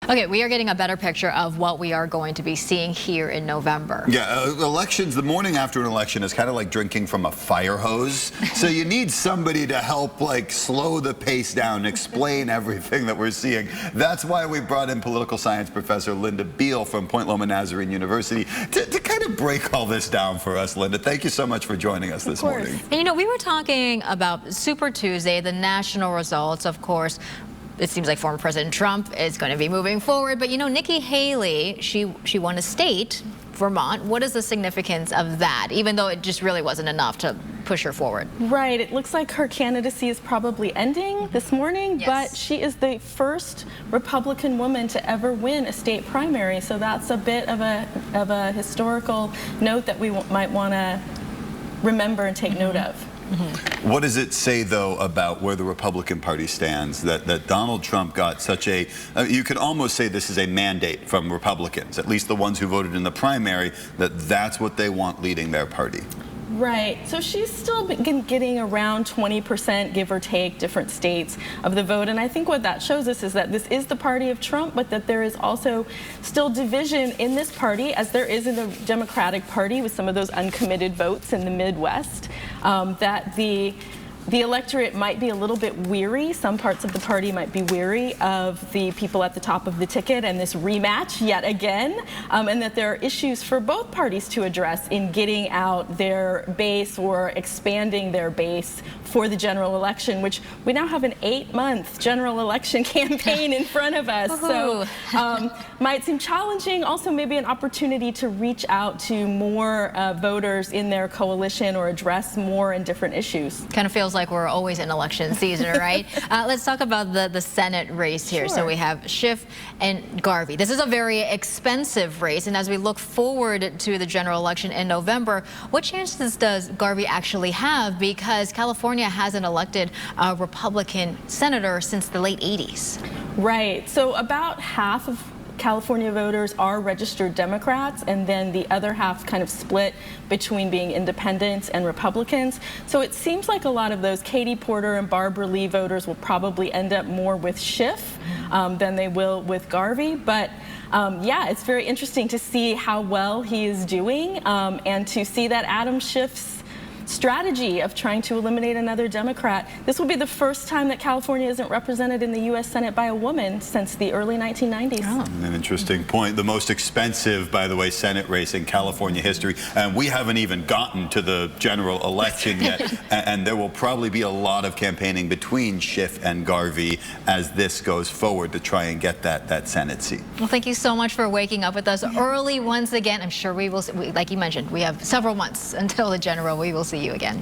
Okay, we are getting a better picture of what we are going to be seeing here in November. Yeah, elections, the morning after an election is kind of like drinking from a fire hose. So you need somebody to help slow the pace down, explain everything that we're seeing. That's why we brought in political science professor Linda Beail from Point Loma Nazarene University to kind of break all this down for us. Linda, thank you so much for joining us this morning. And you know, we were talking about Super Tuesday, the national results, of course. It seems like former President Trump is going to be moving forward. But, you know, Nikki Haley, she won a state, Vermont. What is the significance of that, even though it just really wasn't enough to push her forward? Right. It looks like her candidacy is probably ending this morning, but she is the first Republican woman to ever win a state primary. So that's a bit of a historical note that we might want to remember and take note of. What does it say, though, about where the Republican Party stands, that Donald Trump got such a, you could almost say this is a mandate from Republicans, at least the ones who voted in the primary, that's what they want leading their party? Right. So she's still been getting around 20%, give or take, different states of the vote. And I think what that shows us is that this is the party of Trump, but that there is also still division in this party, as there is in the Democratic Party with some of those uncommitted votes in the Midwest, that the electorate might be a little bit weary. Some parts of the party might be weary of the people at the top of the ticket and this rematch yet again, and that there are issues for both parties to address in getting out their base or expanding their base for the general election, which we now have an 8-month general election campaign in front of us. So might seem challenging. Also maybe an opportunity to reach out to more voters in their coalition or address more and different issues. Kind of feels like we're always in election season, right? Let's talk about the Senate race here. Sure. So we have Schiff and Garvey. This is a very expensive race, and as we look forward to the general election in November, what chances does Garvey actually have? Because California hasn't elected a Republican senator since the late 80s. Right. So about half of California voters are registered Democrats, and then the other half kind of split between being independents and Republicans. So it seems like a lot of those Katie Porter and Barbara Lee voters will probably end up more with Schiff than they will with Garvey. But yeah, it's very interesting to see how well he is doing and to see that Adam Schiff's strategy of trying to eliminate another Democrat. This will be the first time that California isn't represented in the U.S. Senate by a woman since the early 1990s. Oh. An interesting point. The most expensive, by the way, Senate race in California history. And we haven't even gotten to the general election yet. And there will probably be a lot of campaigning between Schiff and Garvey as this goes forward to try and get that Senate seat. Well, thank you so much for waking up with us early once again. I'm sure we will, like you mentioned, we have several months until the general. We will see you again.